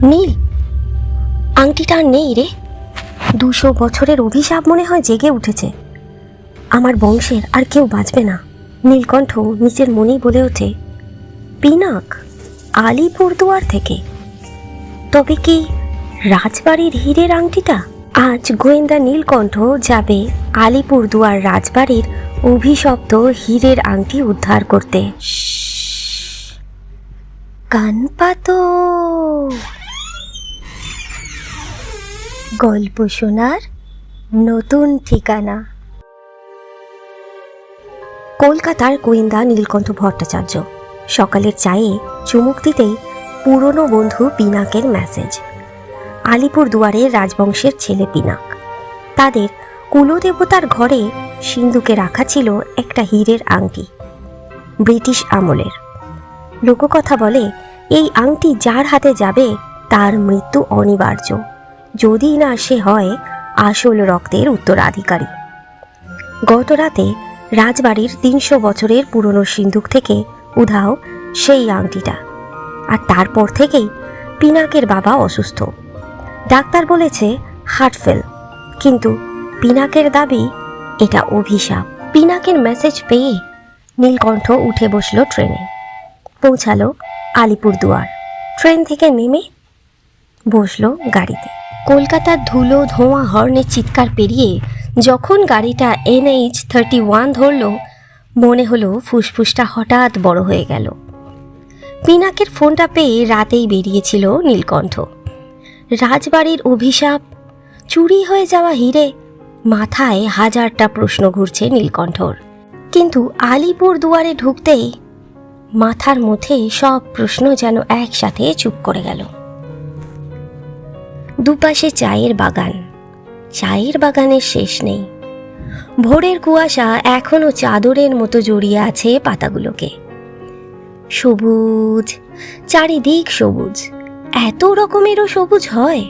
নীল, আংটিটা আর নেই রে। 200 বছরের অভিশাপ মনে হয় জেগে উঠেছে। আমার বংশের আর কেউ বাঁচবে না। নীলকণ্ঠ নিজের মনেই বলে ওঠে, পিনাক আলিপুরদুয়ার থেকে। তবে কি রাজবাড়ির হীরের আংটিটা? আজ গোয়েন্দা নীলকণ্ঠ যাবে আলিপুরদুয়ার রাজবাড়ির অভিশপ্ত হীরের আংটি উদ্ধার করতে। কান পাতো, গল্প শোনার নতুন ঠিকানা। কলকাতার গোয়েন্দা নীলকণ্ঠ ভট্টাচার্য সকালের চায়ে চুমুক দিতেই পুরনো বন্ধু পিনাকের মেসেজ। আলিপুরদুয়ারের রাজবংশের ছেলে পিনাক। তাদের কুলদেবতার ঘরে সিন্ধুকে রাখা ছিল একটা হীরের আংটি, ব্রিটিশ আমলের। লোককথা বলে এই আংটি যার হাতে যাবে তার মৃত্যু অনিবার্য, যদি না সে হয় আসল রক্তের উত্তরাধিকারী। গত রাতে রাজবাড়ির 300 বছরের পুরনো সিন্ধুক থেকে উধাও সেই আংটিটা। আর তারপর থেকেই পিনাকের বাবা অসুস্থ। ডাক্তার বলেছে হার্ট ফেল, কিন্তু পিনাকের দাবি এটা অভিশাপ। পিনাকের মেসেজ পেয়ে নীলকণ্ঠ উঠে বসলো ট্রেনে। পৌঁছালো আলিপুরদুয়ার। ট্রেন থেকে নেমে বসলো গাড়িতে। কলকাতার ধুলো ধোঁয়া হর্নের চিৎকার পেরিয়ে যখন গাড়িটা NH-31 ধরল, মনে হলো ফুসফুসটা হঠাৎ বড় হয়ে গেল। পিনাকের ফোনটা পেয়ে রাতেই বেরিয়েছিল নীলকণ্ঠ। রাজবাড়ির অভিশাপ, চুরি হয়ে যাওয়া হিরে, মাথায় হাজারটা প্রশ্ন ঘুরছে নীলকণ্ঠর। কিন্তু আলিপুরদুয়ারে ঢুকতেই মাথার মধ্যে সব প্রশ্ন যেন একসাথে চুপ করে গেল। দুপাশে চায়ের বাগান, চায়ের বাগানের শেষ নেই। ভোরের কুয়াশা এখনো চাদরের মতো জড়িয়ে আছে পাতাগুলোকে। সবুজ, চারিদিক সবুজ। এত রকমেরও সবুজ হয়।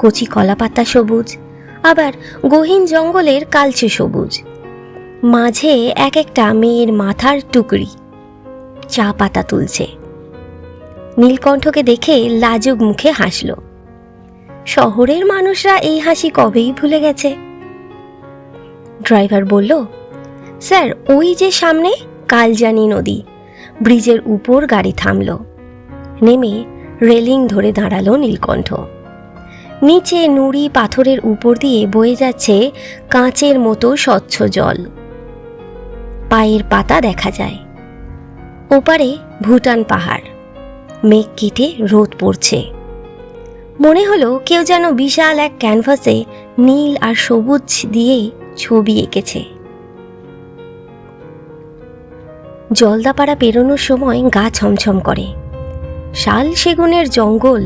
কচি কলাপাতা সবুজ, আবার গহীন জঙ্গলের কালচে সবুজ। মাঝে এক একটা মেয়ের মাথার টুকরি চা পাতা তুলছে। নীলকণ্ঠকে দেখে লাজুক মুখে হাসল। শহরের মানুষরা এই হাসি কবেই ভুলে গেছে। ড্রাইভার বলল, স্যার ওই যে সামনে কালজানি নদী। ব্রিজের উপর গাড়ি থামল। নেমে রেলিং ধরে দাঁড়ালো নীলকণ্ঠ। নিচে নুড়ি পাথরের উপর দিয়ে বয়ে যাচ্ছে কাঁচের মতো স্বচ্ছ জল। পায়ের পাতা দেখা যায়। ওপারে ভুটান পাহাড়। মেঘ কেটে রোদ পড়ছে। মনে হলো কেউ যেন বিশাল এক ক্যানভাসে নীল আর সবুজ দিয়ে ছবি এঁকেছে। জলদাপাড়া পেরোনোর সময় গা ছমছম করে। শাল সেগুনের জঙ্গল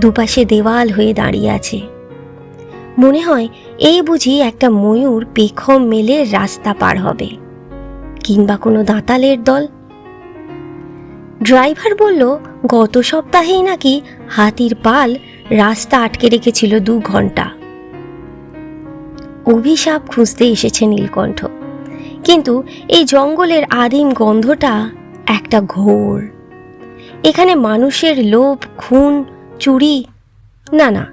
দুপাশে দেওয়াল হয়ে দাঁড়িয়ে আছে। মনে হয় এই বুঝি একটা ময়ূর পেখম মেলে রাস্তা পার হবে, কিংবা কোনো দাঁতালের দল। ড্রাইভার বলল, গত সপ্তাহেই নাকি হাতির পাল রাস্তা আটকে রেখেছিল 2 ঘন্টা। অভিশাপ খুঁজতে এসেছে নীলকণ্ঠ, কিন্তু এই জঙ্গলের আদিম গন্ধটা একটা ঘোর। এখানে মানুষের লোভ, খুন, চুরি না না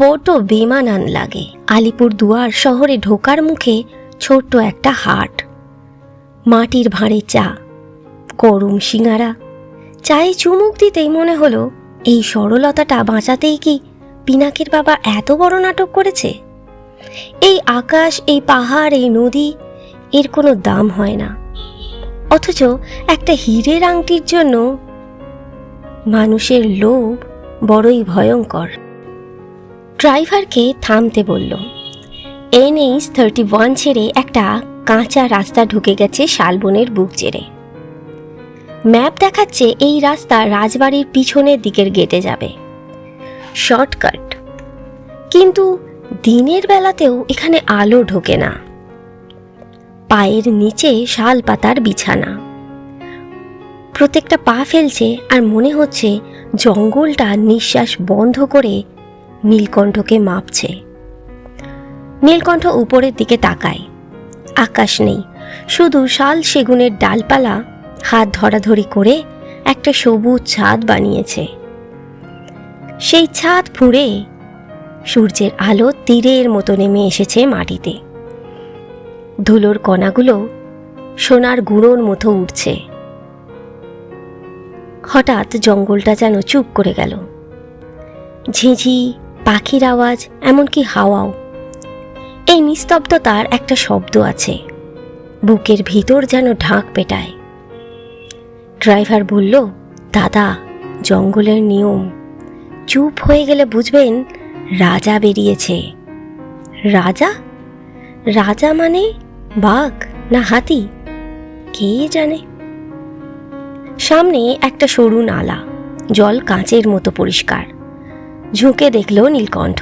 বড় বেমানান লাগে। আলিপুরদুয়ার শহরে ঢোকার মুখে ছোট্ট একটা হাট। মাটির ভাঁড়ে চা, গরম সিঙাড়া। চায়ে চুমুক দিতেই মনে হলো এই সরলতাটা বাঁচাতেই কি পিনাকের বাবা এত বড় নাটক করেছে। এই আকাশ, এই পাহাড়, এই নদী, এর কোনো দাম হয় না। অথচ একটা হীরের আংটির জন্য মানুষের লোভ বড়ই ভয়ঙ্কর। ড্রাইভারকে থামতে বলল। NH-31 ছেড়ে একটা কাঁচা রাস্তা ঢুকে গেছে শালবনের বুক চেড়ে। ম্যাপ দেখাচ্ছে এই রাস্তা রাজবাড়ির পিছনের দিকের গেটে যাবে, শর্টকাট। কিন্তু দিনের বেলাতেও এখানে আলো ঢোকে না। পায়ের নিচে শাল পাতার বিছানা। প্রত্যেকটা পা ফেলছে আর মনে হচ্ছে জঙ্গলটা নিঃশ্বাস বন্ধ করে নীলকণ্ঠকে মাপছে। নীলকণ্ঠ উপরের দিকে তাকায়। আকাশ নেই, শুধু শাল সেগুনের ডালপালা হাত ধরাধরি করে একটা সবুজ ছাদ বানিয়েছে। সেই ছাদ ফুঁড়ে সূর্যের আলো তীরের মতো নেমে এসেছে মাটিতে। ধুলোর কণাগুলো সোনার গুঁড়োর মতো উঠছে। হঠাৎ জঙ্গলটা যেন চুপ করে গেল। ঝিঝি, পাখির আওয়াজ, এমনকি হাওয়াও। এই নিস্তব্ধতার একটা শব্দ আছে, বুকের ভিতর যেন ঢাক পেটায়। ড্রাইভার বলল, দাদা, জঙ্গলের নিয়ম, চুপ হয়ে গেলে বুঝবেন রাজা বেরিয়েছে। রাজা? রাজা মানে বাঘ না হাতি, কে জানে। সামনে একটা সরু নালা, জল কাঁচের মতো পরিষ্কার। ঝুঁকে দেখল নীলকণ্ঠ।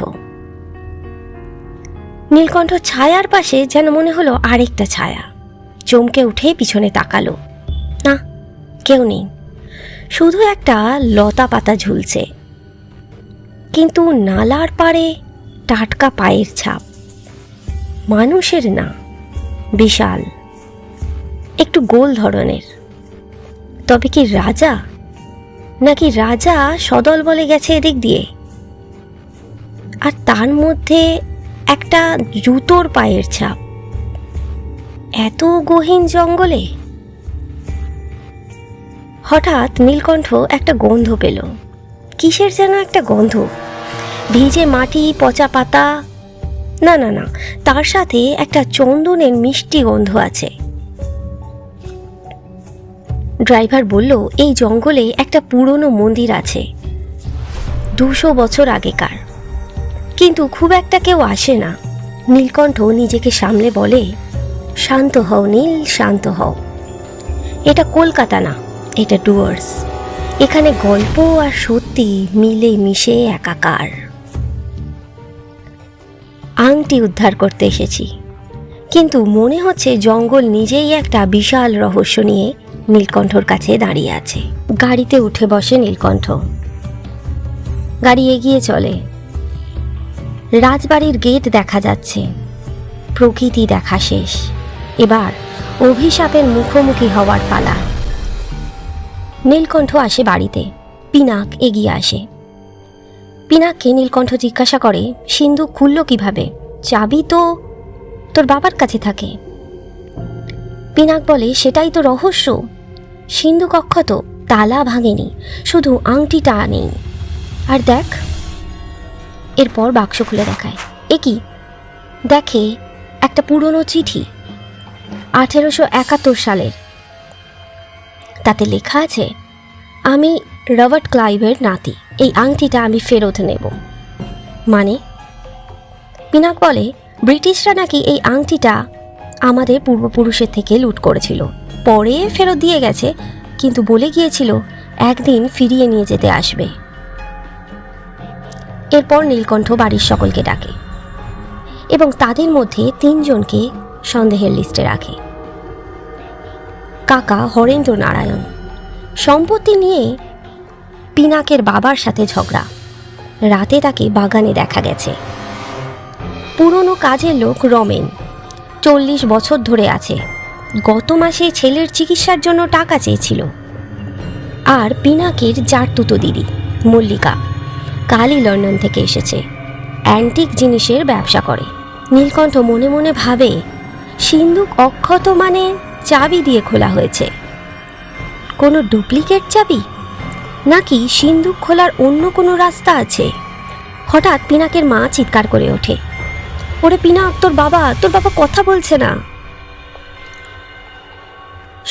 নীলকণ্ঠ ছায়ার পাশে যেন মনে হলো আরেকটা ছায়া। চমকে উঠে পিছনে তাকালো। না, কেউ নেই, শুধু একটা লতা পাতা ঝুলছে। কিন্তু নালার পাড়ে টাটকা পায়ের ছাপ। মানুষের না, বিশাল, একটু গোল ধরনের। তবে কি রাজা? নাকি রাজা সদল বলে গেছে এদিক দিয়ে? আর তার মধ্যে একটা জুতোর পায়ের ছাপ। এত গহীন জঙ্গলে। হঠাৎ নীলকণ্ঠ একটা গন্ধ পেল। কিসের যেন একটা গন্ধ, ভিজে মাটি, পচা পাতা। না না না, তার সাথে একটা চন্দনের মিষ্টি গন্ধ আছে। ড্রাইভার বলল, এই জঙ্গলে একটা পুরনো মন্দির আছে, 200 বছর আগেকার, কিন্তু খুব একটা কেউ আসে না। নীলকণ্ঠ নিজেকে সামলে বলে, শান্ত হও নীল, শান্ত হও। এটা কলকাতা না, এটা ডুয়ার্স। এখানে গল্প আর সত্যি মিলে মিশে একাকার। আংটি উদ্ধার করতে এসেছি, কিন্তু মনে হচ্ছে জঙ্গল নিজেই একটা বিশাল রহস্য নিয়ে নীলকণ্ঠর কাছে দাঁড়িয়ে আছে। গাড়িতে উঠে বসে নীলকণ্ঠ। গাড়ি এগিয়ে চলে। রাজবাড়ির গেট দেখা যাচ্ছে। প্রকৃতি দেখা শেষ। এবার অভিশাপের মুখোমুখি হওয়ার পালা। নীলকণ্ঠ আসে বাড়িতে। পিনাক এগিয়ে আসে। পিনাককে নীলকণ্ঠ জিজ্ঞাসা করে, সিন্ধুক খুলল কিভাবে? চাবি তো তোর বাবার কাছে থাকে। পিনাক বলে, সেটাই তো রহস্য। সিন্ধুক অক্ষত, তালা ভাঙেনি, শুধু আংটিটা নেই। আর দেখ। এরপর বাক্স খুলে দেখায়। এ কি? দেখে একটা পুরনো চিঠি, 1871 সালের। তাতে লেখা আছে, আমি রবার্ট ক্লাইভের নাতি, এই আংটিটা আমি ফেরত নেব। মানে? পিনাক বলে, ব্রিটিশরা নাকি এই আংটিটা আমাদের পূর্বপুরুষের থেকে লুট করেছিল, পরে ফেরত দিয়ে গেছে, কিন্তু বলে গিয়েছিল একদিন ফিরিয়ে নিয়ে যেতে আসবে। এরপর নীলকণ্ঠ বাড়ির সকলকে ডাকে এবং তাদের মধ্যে 3 জনকে সন্দেহের লিস্টে রাখে। কাকা হরেন্দ্র নারায়ণ। সম্পত্তি নিয়ে পিনাকের বাবার সাথে ঝগড়া। রাতে তাকে বাগানে দেখা গেছে। পুরনো কাজের লোক রমেন, 40 বছর ধরে আছে। গত মাসে ছেলের চিকিৎসার জন্য টাকা চেয়েছিল। আর পিনাকের জারতুতো দিদি মল্লিকা, কালই লন্ডন থেকে এসেছে, অ্যান্টিক জিনিসের ব্যবসা করে। নীলকণ্ঠ মনে মনে ভাবে, সিন্ধুক অক্ষত মানে চাবি দিয়ে খোলা হয়েছে। কোনো ডুপ্লিকেট চাবি, নাকি সিন্ধুক খোলার অন্য কোনো রাস্তা আছে? হঠাৎ পিনাকের মা চিৎকার করে ওঠে, ওরে পিনাক, তোর বাবা কথা বলছে না।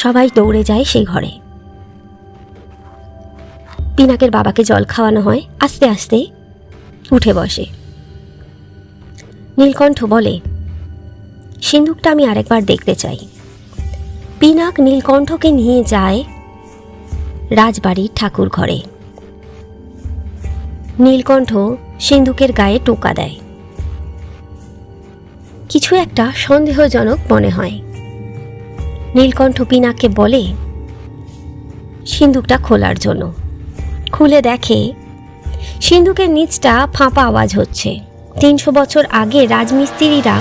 সবাই দৌড়ে যায় সেই ঘরে। পিনাকের বাবাকে জল খাওয়ানো হয়। আস্তে আস্তে উঠে বসে। নীলকণ্ঠ বলে, সিন্ধুকটা আমি আরেকবার দেখতে চাই। পিনাক নীলকণ্ঠকে নিয়ে যায় রাজবাড়ির ঠাকুর ঘরে। নীলকণ্ঠ সিন্ধুকের গায়ে টোকা দেয়। কিছু একটা সন্দেহজনক মনে হয়। নীলকণ্ঠ পিনাককে বলে সিন্ধুকটা খোলার জন্য। খুলে দেখে সিন্ধুকের নিচটা ফাঁপা আওয়াজ হচ্ছে। 300 বছর আগে রাজমিস্ত্রিরা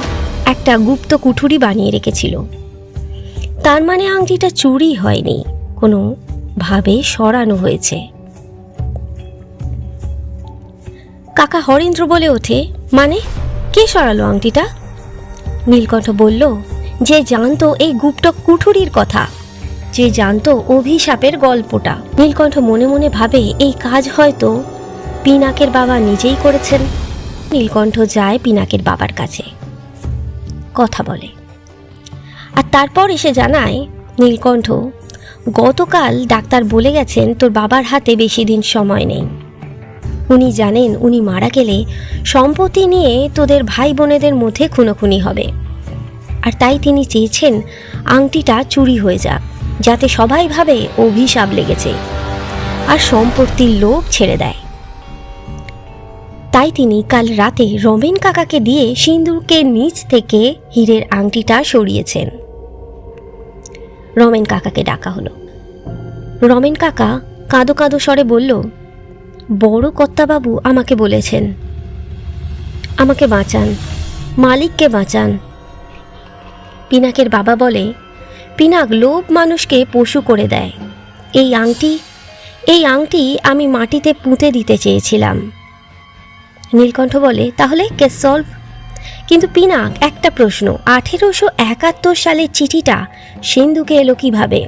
একটা গুপ্ত কুঠুরি বানিয়ে রেখেছিল। তার মানে আংটিটা চুরি হয়নি, কোনো ভাবে সরানো হয়েছে। কাকা হরেন্দ্র বলে ওঠে, মানে কে সরালো আংটিটা? নীলকণ্ঠ বলল, যে জানতো এই গুপ্ত কুঠুরির কথা, যে জানতো অভিশাপের গল্পটা। নীলকণ্ঠ মনে মনে ভাবে এই কাজ হয়তো পিনাকের বাবা নিজেই করেছেন। নীলকণ্ঠ যায় পিনাকের বাবার কাছে, কথা বলে, আর তারপর এসে জানায়, নীলকণ্ঠ, গতকাল ডাক্তার বলে গেছেন তোর বাবার হাতে বেশি দিন সময় নেই। উনি জানেন উনি মারা গেলে সম্পত্তি নিয়ে তোদের ভাই বোনেদের মধ্যে খুনোখুনি হবে, আর তাই তিনি চেয়েছেন আংটিটা চুরি হয়ে যাক, যাতে সবাই ভাবে অভিশাপ লেগেছে আর সম্পত্তির লোভ ছেড়ে দেয়। তাই তিনি কাল রাতে রমেন কাকাকে দিয়ে সিন্দুকের নিচ থেকে হীরের আংটিটা সরিয়েছেন। রমেন কাকাকে ডাকা হলো। রমেন কাকা কাঁদো কাঁদো স্বরে বলল, বড় কর্তাবাবু আমাকে বলেছেন, আমাকে বাঁচান, মালিককে বাঁচান। পিনাকের বাবা বলে, পিনাক, লোভ মানুষকে পশু করে দেয়। এই আংটি আমি মাটিতে পুঁতে দিতে চেয়েছিলাম। নীলকণ্ঠ বলে, তাহলে কেস সলভ। কিন্তু পিনাক, একটা প্রশ্ন, 1871 সালের চিঠিটা সিন্ধুকে এলো কিভাবে?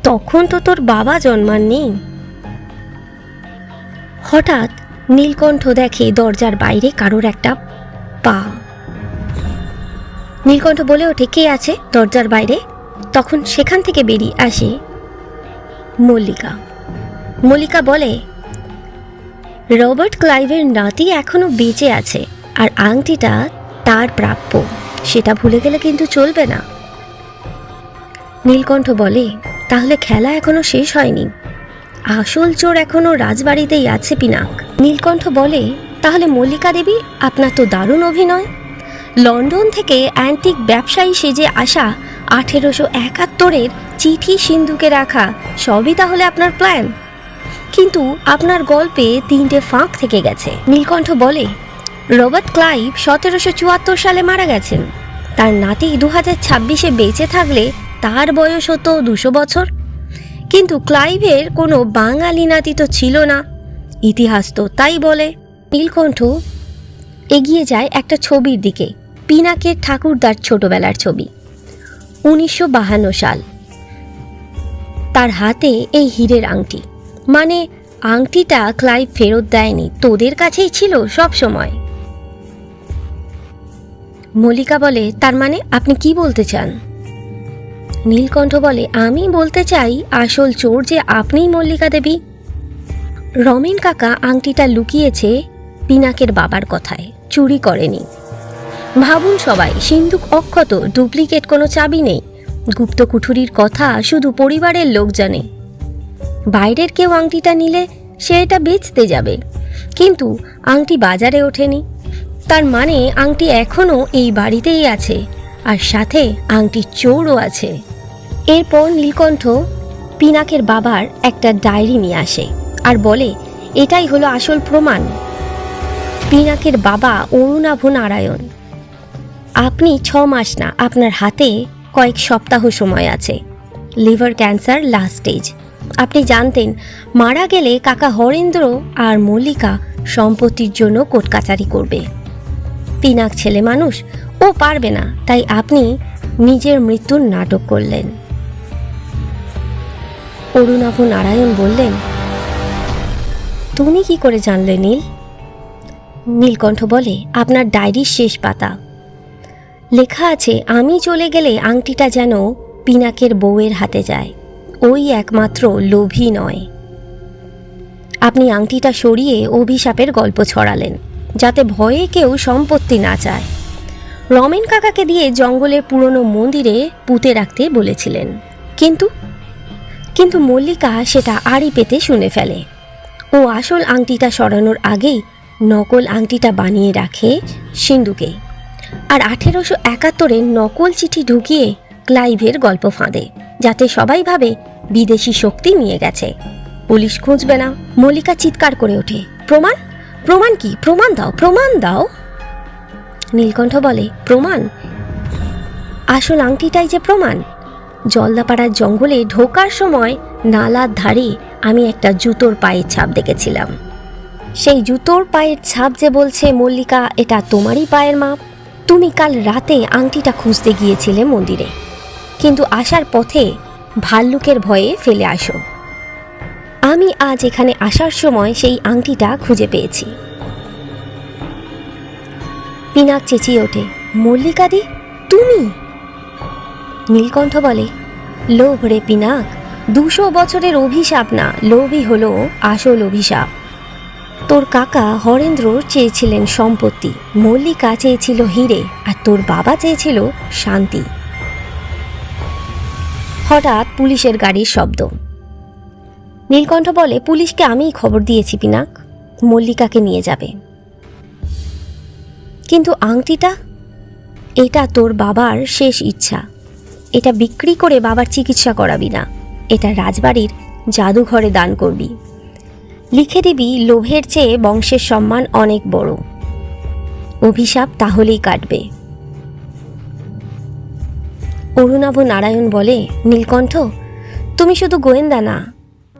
তখন তো তোর বাবা জন্মাননি। হঠাৎ নীলকণ্ঠ দেখে দরজার বাইরে কারোর একটা পা। নীলকণ্ঠ বলে ওঠে, কে আছে দরজার বাইরে? তখন সেখান থেকে বেরিয়ে আসে মল্লিকা। মল্লিকা বলে, রবার্ট ক্লাইভের নাতি এখনো বেঁচে আছে, আর আংটিটা তার প্রাপ্য, সেটা ভুলে গেলে কিন্তু চলবে না। নীলকণ্ঠ বলে, তাহলে খেলা এখনো শেষ হয়নি, আসল চোর এখনো রাজবাড়িতেই আছে পিনাক। নীলকণ্ঠ বলে, তাহলে মল্লিকা দেবী, আপনার তো দারুণ অভিনয়। লন্ডন থেকে অ্যান্টিক ব্যবসায়ী সেজে আসা 1871 চিঠি সিন্ধুকে রাখা, সবই তাহলে আপনার প্ল্যান। কিন্তু আপনার গল্পে 3টে ফাঁক থেকে গেছে। নীলকণ্ঠ বলে, রবার্ট ক্লাইভ 1774 সালে মারা গেছেন, তার নাতি 2026-এ বেঁচে থাকলে তার বয়স হতো 200 বছর। কিন্তু ক্লাইভের কোনো বাঙালি নাতি তো ছিল না, ইতিহাস তো তাই বলে। নীলকণ্ঠ এগিয়ে যায় একটা ছবির দিকে, পিনাকের ঠাকুরদার ছোটবেলার ছবি, 1952 সাল। তার হাতে এই হীরের আংটি, মানে আংটিটা ক্লাইভ ফেরত দেয়নি, তোদের কাছেই ছিল সব সময়। মল্লিকা বলে, তার মানে আপনি কি বলতে চান? নীলকণ্ঠ বলে, আমি বলতে চাই আসল চোর যে আপনিই মল্লিকা দেবী। রমেন কাকা আংটিটা লুকিয়েছে পিনাকের বাবার কথায়, চুরি করেনি। ভাবুন সবাই, সিন্ধুক অক্ষত, ডুপ্লিকেট কোনো চাবি নেই। গুপ্ত কুঠুরির কথা শুধু পরিবারের লোক জানে। বাইরের কেউ আংটিটা নিলে সে এটা বেচতে যাবে, কিন্তু আংটি বাজারে ওঠেনি, তার মানে আংটি এখনও এই বাড়িতেই আছে, আর সাথে আংটির চোরও আছে। এরপর নীলকণ্ঠ পিনাকের বাবার একটা ডায়েরি নিয়ে আসে আর বলে, এটাই হলো আসল প্রমাণ। পিনাকের বাবা অরুণাভ নারায়ণ, আপনি 6 মাস না, আপনার হাতে কয়েক সপ্তাহ সময় আছে। Liver cancer last stage. আপনি জানতেন মারা গেলে কাকা হরেন্দ্র আর মল্লিকা সম্পত্তির জন্য কোর্ট কাচারি করবে। পিনাক ছেলে মানুষ, ও পারবে না, তাই আপনি নিজের মৃত্যুর নাটক করলেন। অরুণাভ নারায়ণ বললেন, তুমি কি করে জানলে নীল? নীলকণ্ঠ বলে, আপনার ডায়েরির শেষ পাতা লেখা আছে, আমি চলে গেলে আংটিটা যেন পিনাকের বউয়ের হাতে যায়, ওই একমাত্র লোভী নয়। আপনি আংটিটা সরিয়ে অভিশাপের গল্প ছড়ালেন, যাতে ভয়ে কেউ সম্পত্তি না চায়। রমেন কাকাকে দিয়ে জঙ্গলের পুরনো মন্দিরে পুঁতে রাখতে বলেছিলেন, কিন্তু মল্লিকা সেটা আড়ি পেতে শুনে ফেলে। ও আসল আংটিটা সরানোর আগেই নকল আংটিটা বানিয়ে রাখে সিন্ধুকে, আর 1871 নকল চিঠি ঢুকিয়ে ক্লাইভের গল্প ফাঁদে, যাতে সবাই ভাবে বিদেশি শক্তি নিয়ে গেছে, পুলিশ খুঁজবে না। মল্লিকা চিৎকার করে ওঠে, প্রমাণ? প্রমাণ কি? প্রমাণ দাও, প্রমাণ দাও। নীলকণ্ঠ বলে, প্রমাণ? আসল আংটিটাই যে প্রমাণ। জলদাপাড়ার জঙ্গলে ঢোকার সময় নালার ধারে আমি একটা জুতোর পায়ের ছাপ দেখেছিলাম। সেই জুতোর পায়ের ছাপ যে বলছে মল্লিকা এটা তোমারই পায়ের মাপ। তুমি কাল রাতে আংটিটা খুঁজতে গিয়েছিলে মন্দিরে, কিন্তু আসার পথে ভাল্লুকের ভয়ে ফেলে আসো। আমি আজ এখানে আসার সময় সেই আংটিটা খুঁজে পেয়েছি। পিনাক চেঁচিয়ে ওঠে, মল্লিকাদি তুমি? নীলকণ্ঠ বলে, লোভ রে পিনাক, 200 বছরের অভিশাপ না, লোভই হলো আসল অভিশাপ। তোর কাকা হরেন্দ্র চেয়েছিলেন সম্পত্তি, মল্লিকা চেয়েছিল হিরে, আর তোর বাবা চেয়েছিল শান্তি। হঠাৎ পুলিশের গাড়ির শব্দ। নীলকণ্ঠ বলে, পুলিশকে আমিই খবর দিয়েছি পিনাক, মল্লিকাকে নিয়ে যাবে। কিন্তু আংটিটা? এটা তোর বাবার শেষ ইচ্ছা। এটা বিক্রি করে বাবার চিকিৎসা করাবি না, এটা রাজবাড়ির জাদুঘরে দান করবি। লিখে দিবি লোভের চেয়ে বংশের সম্মান অনেক বড়। অভিশাপ তাহলেই কাটবে। অরুণাভ নারায়ণ বলে, নীলকণ্ঠ, তুমি শুধু গোয়েন্দা না,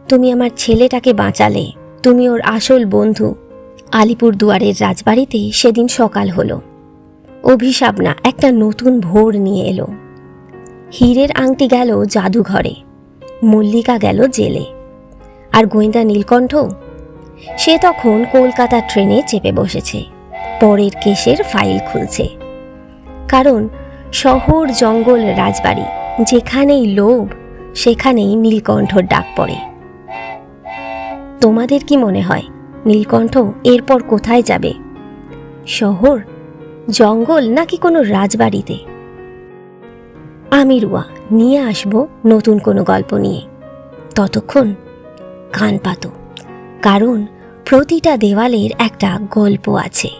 তুমি আমার ছেলেটাকে বাঁচালে, তুমি ওর আসল বন্ধু। আলিপুর দুয়ারের রাজবাড়িতে সেদিন সকাল হলো। অভিশাপ না, একটা নতুন ভোর নিয়ে এলো। হীরের আংটি গেল জাদুঘরে, মল্লিকা গেল জেলে, আর গোয়েন্দা নীলকণ্ঠ সে তখন কলকাতার ট্রেনে চেপে বসেছে, পরের কেসের ফাইল খুলছে। কারণ শহর জঙ্গল রাজবাড়ি, যেখানেই লোভ সেখানেই নীলকণ্ঠর ডাক পড়ে। তোমাদের কি মনে হয় নীলকণ্ঠ এরপর কোথায় যাবে? শহর, জঙ্গল, নাকি কোনো রাজবাড়িতে? আমি রুয়া নিয়ে আসব নতুন কোনো গল্প নিয়ে। ততক্ষণ কান পাতো, কারণ প্রতিটা দেওয়ালের একটা গল্প আছে।